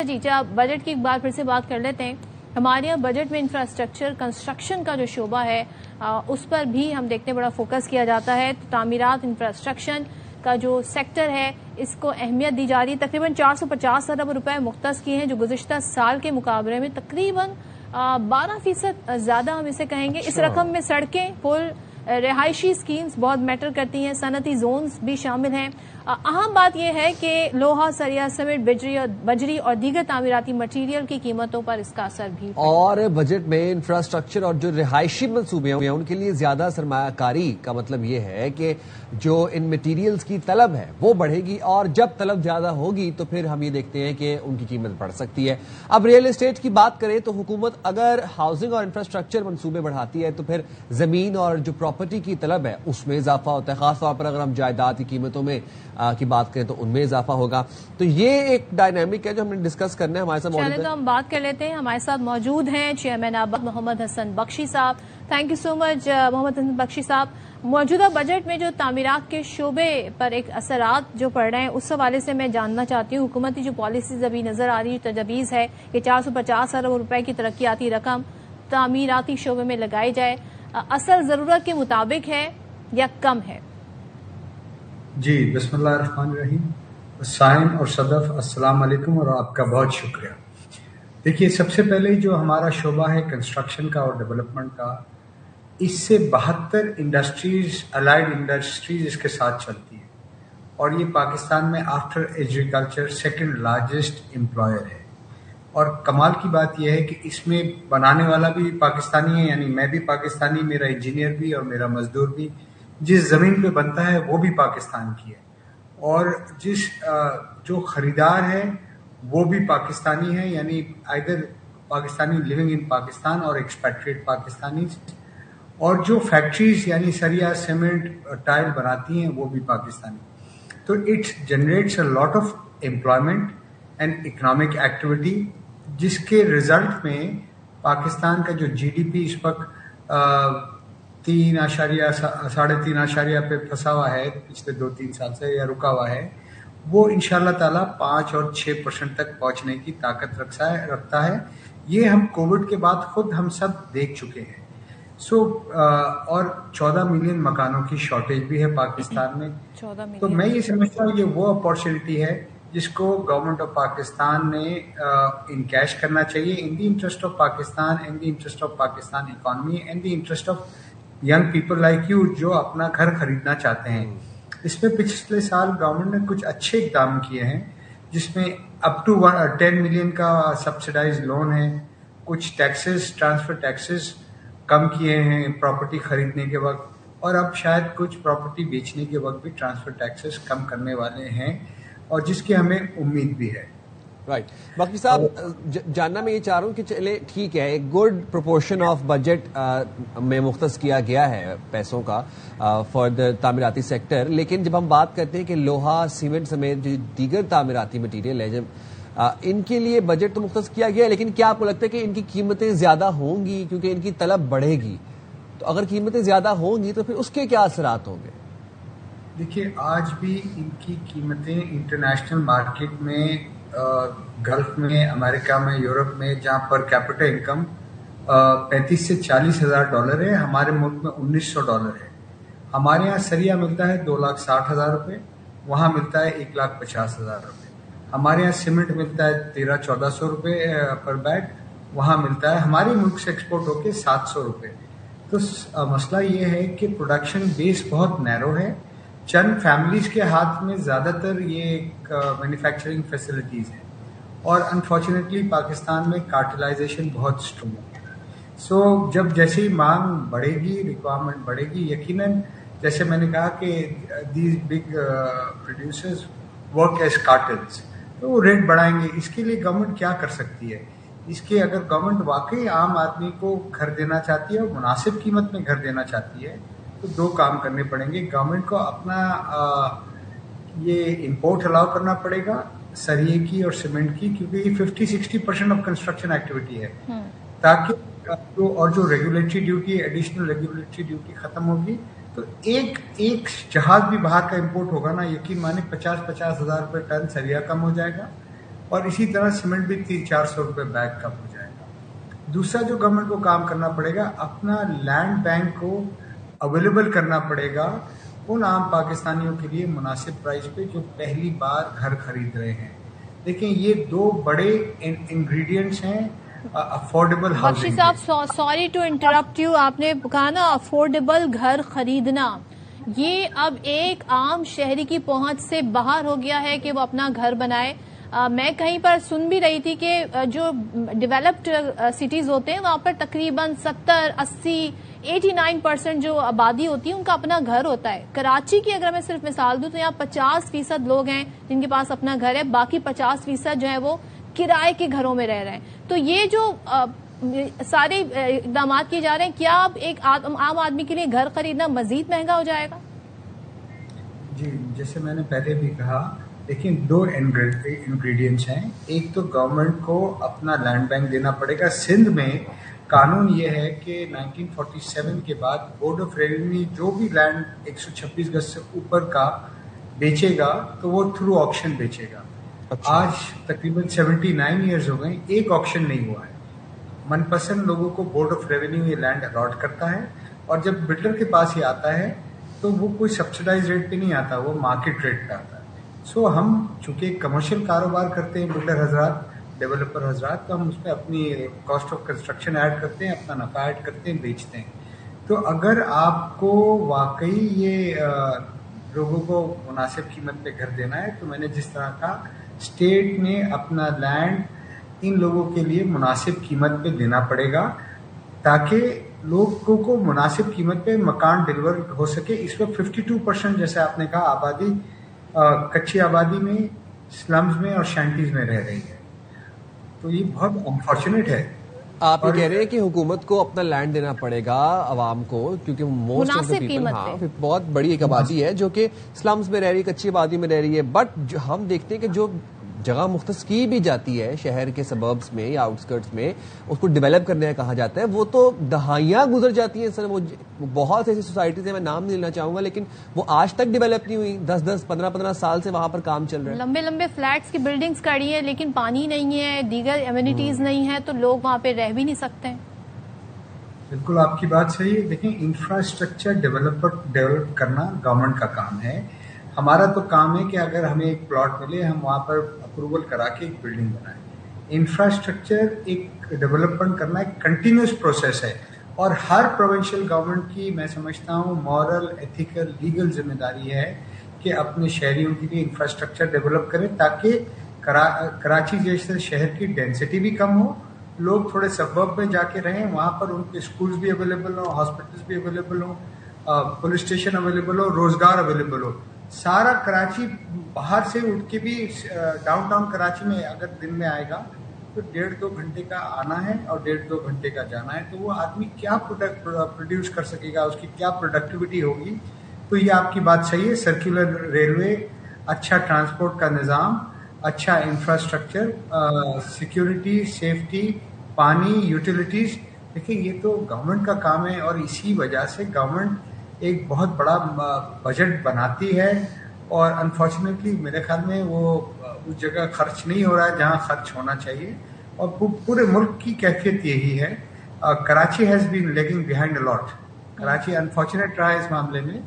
جی budget کی ایک بار پھر سے بات کر لیتے ہیں. ہمارے یہاں بجٹ میں انفراسٹرکچر کنسٹرکشن کا جو شعبہ ہے اس پر بھی ہم دیکھتے ہیں بڑا فوکس کیا جاتا ہے. تعمیرات انفراسٹرکشر کا جو سیکٹر ہے اس کو اہمیت دی جا رہی ہے. تقریباً 450 ارب روپے مختص کیے ہیں جو گزشتہ سال کے مقابلے میں تقریباً 12% زیادہ ہم اسے کہیں گے. اس رقم میں سڑکیں، پل، رہائشی اسکیمز بہت میٹر کرتی ہیں، صنعتی زونز بھی شامل ہیں. اہم بات یہ ہے کہ لوہا، سریا، سیمنٹ، بجری اور دیگر تعمیراتی مٹیریل کی قیمتوں پر اس کا اثر بھی. اور بجٹ میں انفراسٹرکچر اور جو رہائشی منصوبے ہیں ان کے لیے زیادہ سرمایہ کاری کا مطلب یہ ہے کہ جو ان مٹیریلز کی طلب ہے وہ بڑھے گی، اور جب طلب زیادہ ہوگی تو پھر ہم یہ دیکھتے ہیں کہ ان کی قیمت بڑھ سکتی ہے. اب ریئل اسٹیٹ کی بات کریں تو حکومت اگر ہاؤسنگ اور انفراسٹرکچر منصوبے بڑھاتی ہے تو پھر زمین اور جو پراپرٹی کی طلب ہے اس میں اضافہ ہوتا ہے. خاص طور پر اگر ہم جائیداد کی قیمتوں میں کی بات کریں تو ان میں اضافہ ہوگا. تو یہ ایک ڈائنامک ہے جو ہم نے ڈسکس کرنا ہے. ہمارے ساتھ موجود تو ہم بات کر لیتے ہیں. ہمارے ساتھ موجود ہیں چیئرمین آباد محمد حسن بخشی صاحب. تھینک یو سو مچ محمد حسن بخشی صاحب. موجودہ بجٹ میں جو تعمیرات کے شعبے پر ایک اثرات جو پڑ رہے ہیں اس حوالے سے میں جاننا چاہتی ہوں. حکومتی جو پالیسیز ابھی نظر آ رہی تجویز ہے کہ 450 ارب روپے کی ترقیاتی رقم تعمیراتی شعبے میں لگائی جائے، اصل ضرورت کے مطابق ہے یا کم ہے؟ جی بسم اللہ الرحمن الرحیم. سائن اور صدف السلام علیکم اور آپ کا بہت شکریہ. دیکھیے، سب سے پہلے جو ہمارا شعبہ ہے کنسٹرکشن کا اور ڈیولپمنٹ کا، اس سے 72 انڈسٹریز، الائڈ انڈسٹریز اس کے ساتھ چلتی ہیں، اور یہ پاکستان میں after agriculture second largest employer ہے. اور کمال کی بات یہ ہے کہ اس میں بنانے والا بھی پاکستانی ہے، یعنی میں بھی پاکستانی، میرا انجینئر بھی اور میرا مزدور بھی. جس زمین پہ بنتا ہے وہ بھی پاکستان کی ہے، اور جو خریدار ہے وہ بھی پاکستانی ہے، یعنی either Pakistani living in Pakistan اور ایکسپیٹریٹ پاکستانی. اور جو فیکٹریز یعنی سریا، سیمنٹ، ٹائل بناتی ہیں وہ بھی پاکستانی. تو it generates a lot of employment and economic activity, جس کے رزلٹ میں پاکستان کا جو جی ڈی پی اس وقت 3.5 پہ پھنسا ہوا ہے پچھلے 2-3 سال سے، یا رکا ہوا ہے، وہ انشاءاللہ تعالیٰ 5 اور 6% تک پہنچنے کی طاقت رکھتا ہے. یہ ہم کووڈ کے بعد خود ہم سب دیکھ چکے ہیں. اور 14 ملین مکانوں کی شارٹیج بھی ہے پاکستان میں. تو میں یہ سمجھتا ہوں یہ وہ اپارچونیٹی ہے جس کو گورنمنٹ آف پاکستان نے انکیش کرنا چاہیے، in the interest of Pakistan, in the interest of Pakistan economy, in the interest of young people like you جو اپنا گھر خریدنا چاہتے ہیں. اس میں پچھلے سال گورنمنٹ نے کچھ اچھے اقدام کیے ہیں، جس میں اپ ٹو 10 ملین کا سبسڈائز لون ہے. کچھ ٹیکسز، ٹرانسفر ٹیکسز کم کیے ہیں پراپرٹی خریدنے کے وقت، اور اب شاید کچھ پراپرٹی بیچنے کے وقت بھی ٹرانسفر ٹیکسز کم کرنے والے ہیں، اور جس کی ہمیں امید بھی ہے. رائٹ. باقی صاحب جاننا میں یہ چاہ رہا ہوں کہ چلے ٹھیک ہے، ایک گڈ پروپورشن آف بجٹ میں مختص کیا گیا ہے پیسوں کا فار دا تعمیراتی سیکٹر، لیکن جب ہم بات کرتے ہیں کہ لوہا، سیمنٹ سمیت جو دیگر تعمیراتی مٹیریل ہے ان کے لیے بجٹ تو مختص کیا گیا ہے، لیکن کیا آپ کو لگتا ہے کہ ان کی قیمتیں زیادہ ہوں گی کیونکہ ان کی طلب بڑھے گی؟ تو اگر قیمتیں زیادہ ہوں گی تو پھر اس کے کیا اثرات ہوں گے؟ دیکھیے، آج بھی ان کی قیمتیں انٹرنیشنل مارکیٹ میں، گلف میں، امریکہ میں، یورپ میں، جہاں پر کیپٹل انکم 35 سے 40 ہزار ڈالر ہے، ہمارے ملک میں 1900 ڈالر ہے. ہمارے یہاں سریا ملتا ہے 2,60,000 روپے، وہاں ملتا ہے 1,50,000 روپے. ہمارے یہاں سیمنٹ ملتا ہے 1300-1400 روپے پر بیگ، وہاں ملتا ہے ہمارے ملک سے ایکسپورٹ ہو کے 700 روپے. تو مسئلہ یہ ہے کہ پروڈکشن بیس بہت نیرو ہے. چند فیملیز کے ہاتھ میں زیادہ تر یہ مینوفیکچرنگ فیسلٹیز ہیں، اور انفارچونیٹلی پاکستان میں کارٹلائزیشن بہت اسٹرانگ ہے. سو جب جیسے ہی مانگ بڑھے گی، ریکوائرمنٹ بڑھے گی، یقیناً جیسے میں نے کہا کہ these big producers work as cartels, تو وہ ریٹ بڑھائیں گے. اس کے لیے گورنمنٹ کیا کر سکتی ہے؟ اس کے اگر گورنمنٹ واقعی عام آدمی کو گھر دینا چاہتی ہے اور مناسب قیمت میں گھر دینا چاہتی ہے تو 2 کام کرنے پڑیں گے. گورنمنٹ کو اپنا یہ امپورٹ الاؤ کرنا پڑے گا سریے کی اور سیمنٹ کی، کیونکہ یہ 50-60% آف کنسٹرکشن ایکٹیویٹی ہے، تاکہ جو regulatory duty, additional regulatory duty ختم ہوگی تو ایک جہاز بھی باہر کا امپورٹ ہوگا نا، یقین مانے 50,000 روپے ٹن سریا کم ہو جائے گا، اور اسی طرح سیمنٹ بھی 300-400 روپے بیگ کم ہو جائے گا۔ دوسرا جو گورنمنٹ کو کام کرنا پڑے گا، اپنا لینڈ بینک کو اویلیبل کرنا پڑے گا ان عام پاکستانیوں کے لیے مناسب پرائز پہ جو پہلی بار گھر خرید رہے ہیں۔ دیکھیں یہ دو بڑے انگریڈینٹس ہیں افورڈیبل بخشی ہاؤسنگ۔ صاحب سوری ٹو انٹرپٹ یو، آپ نے کہا نا افورڈیبل گھر خریدنا، یہ اب ایک عام شہری کی پہنچ سے باہر ہو گیا ہے کہ وہ اپنا گھر بنائے۔ میں کہیں پر سن بھی رہی تھی کہ جو ڈیولپڈ سٹیز ہوتے ہیں وہاں پر تقریباً 70, 80, 89% جو آبادی ہوتی ہے ان کا اپنا گھر ہوتا ہے۔ کراچی کی اگر میں صرف مثال دوں تو یہاں 50% لوگ ہیں جن کے پاس اپنا گھر ہے، باقی 50% جو ہے وہ کرائے کے گھروں میں رہ رہے ہیں۔ تو یہ جو سارے اقدامات کیے جا رہے ہیں، کیا اب ایک عام آدمی کے لیے گھر خریدنا مزید مہنگا ہو جائے گا؟ جی، جیسے میں نے پہلے بھی کہا، لیکن دو انگریڈینٹس ہیں۔ ایک تو گورنمنٹ کو اپنا لینڈ بینک دینا پڑے گا۔ سندھ میں قانون یہ ہے کہ 1947 کے بعد بورڈ آف ریونیو جو بھی لینڈ 126 گز سے اوپر کا بیچے گا تو وہ تھرو آکشن بیچے گا۔ آج تقریباً 79 ایئرز ہو گئے، ایک آکشن نہیں ہوا ہے۔ من پسند لوگوں کو بورڈ آف ریونیو یہ لینڈ الاٹ کرتا ہے، اور جب بلڈر کے پاس یہ آتا ہے تو وہ کوئی سبسڈائز ریٹ پہ نہیں آتا، وہ مارکیٹ ریٹ پہ آتا ہے۔ سو ہم چونکہ کمرشل کاروبار کرتے ہیں بلڈر حضرات، ڈیولپر حضرات، تو ہم اس پہ اپنی کاسٹ آف کنسٹرکشن ایڈ کرتے ہیں، اپنا نفع ایڈ کرتے ہیں، بیچتے ہیں۔ تو اگر آپ کو واقعی یہ لوگوں کو مناسب قیمت پہ گھر دینا ہے تو میں نے جس طرح کہا، اسٹیٹ نے اپنا لینڈ ان لوگوں کے لیے مناسب قیمت پہ دینا پڑے گا تاکہ لوگوں کو مناسب قیمت پہ مکان ڈیلیور ہو سکے۔ اس وقت 52% جیسے آپ نے کہا آبادی کچی آبادی میں، سلمز میں اور شینٹیز میں رہ رہی ہے، تو یہ بہت انفارچونیٹ ہے۔ آپ یہ کہہ رہے ہیں کہ حکومت کو اپنا لینڈ دینا پڑے گا عوام کو، کیونکہ موسٹ آف دا پیپل بہت بڑی ایک آبادی ہے جو کہ سلمز میں رہ رہی ہے، کچی آبادی میں رہ رہی ہے، بٹ ہم دیکھتے ہیں کہ جو جگہ مختص کی بھی جاتی ہے شہر کے سبربس میں یا آؤٹسکرٹس میں، اس کو ڈیولپ کرنے کا کہا جاتا ہے، وہ تو دہائیاں گزر جاتی ہیں سر۔ وہ بہت ایسی سوسائٹیز ہیں، میں نام نہیں لینا چاہوں گا، لیکن وہ آج تک ڈیولپ نہیں ہوئی۔ 10 15 سال سے وہاں پر کام چل رہا ہے، لمبے لمبے فلیٹس کی بلڈنگز کھڑی ہیں لیکن پانی نہیں ہے، دیگر ایمینٹیز نہیں ہے، تو لوگ وہاں پہ رہ بھی نہیں سکتے۔ بالکل آپ کی بات صحیح ہے۔ دیکھیں انفراسٹرکچر ڈیولپ کرنا گورنمنٹ کا کام ہے۔ ہمارا تو کام ہے کہ اگر ہمیں ایک پلاٹ ملے ہم وہاں پر اپروول کرا کے ایک بلڈنگ بنائیں۔ انفراسٹرکچر ایک ڈیولپمنٹ کرنا ایک کنٹینیوس پروسیس ہے، اور ہر پروونشل گورنمنٹ کی میں سمجھتا ہوں مورل، ایتھیکل، لیگل ذمہ داری ہے کہ اپنے شہریوں کے لیے انفراسٹرکچر ڈیولپ کریں تاکہ کراچی جیسے شہر کی ڈینسٹی بھی کم ہو، لوگ تھوڑے سبب میں جا کے رہیں، وہاں پر ان کے اسکولز بھی اویلیبل ہوں، ہاسپٹلس بھی اویلیبل ہوں، پولیس اسٹیشن اویلیبل ہو، روزگار اویلیبل ہو۔ سارا کراچی باہر سے اٹھ کے بھی ڈاؤن ٹاؤن کراچی میں اگر دن میں آئے گا تو 1.5-2 گھنٹے کا آنا ہے اور 1.5-2 گھنٹے کا جانا ہے، تو وہ آدمی کیا پروڈیوس کر سکے گا، اس کی کیا پروڈکٹیوٹی ہوگی۔ تو یہ آپ کی بات صحیح ہے، سرکولر ریلوے، اچھا ٹرانسپورٹ کا نظام، اچھا انفراسٹرکچر، سیکیورٹی، سیفٹی، پانی، یوٹیلیٹیز، دیکھیں یہ تو گورنمنٹ کا کام ہے، اور اسی وجہ سے گورنمنٹ ایک بہت بڑا بجٹ بناتی ہے، اور انفارچونیٹلی میرے خیال میں وہ اس جگہ خرچ نہیں ہو رہا ہے جہاں خرچ ہونا چاہیے، اور پورے ملک کی کیفیت یہی ہے۔ Karachi has been lagging behind a lot. Karachi unfortunate رہا ہے اس معاملے میں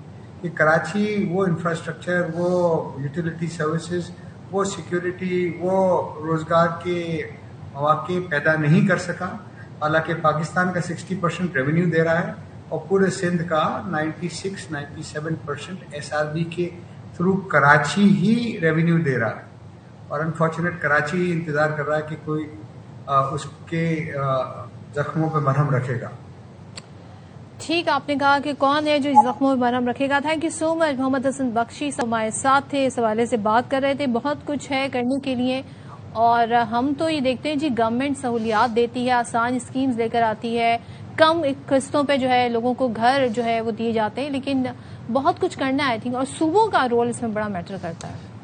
کہ کراچی وہ انفراسٹرکچر، وہ یوٹیلیٹی سروسز، وہ سیکیورٹی، وہ روزگار کے مواقع پیدا نہیں کر سکا، حالانکہ پاکستان کا 60% ریونیو دے رہا ہے، اور پورے سندھ کا 96-97% SRB کے تھرو کراچی ہی ریونیو دے رہا ہے، اور انفارچونیٹ کراچی ہی انتظار کر رہا ہے کہ کوئی اس کے زخموں پہ مرہم رکھے گا۔ ٹھیک، آپ نے کہا کہ کون ہے جو اس زخموں پہ مرہم رکھے گا۔ تھینک یو سو مچ محمد حسن بخشی، ہمارے ساتھ تھے، اس حوالے سے بات کر رہے تھے۔ بہت کچھ ہے کرنے کے لیے، اور ہم تو یہ دیکھتے ہیں جی گورنمنٹ سہولیات دیتی ہے، آسان اسکیمز لے کر آتی ہے، کم قسطوں پہ جو ہے لوگوں کو گھر جو ہے وہ دیے جاتے ہیں، لیکن بہت کچھ کرنا ہے آئی تھنک، اور صوبوں کا رول اس میں بڑا میٹر کرتا ہے۔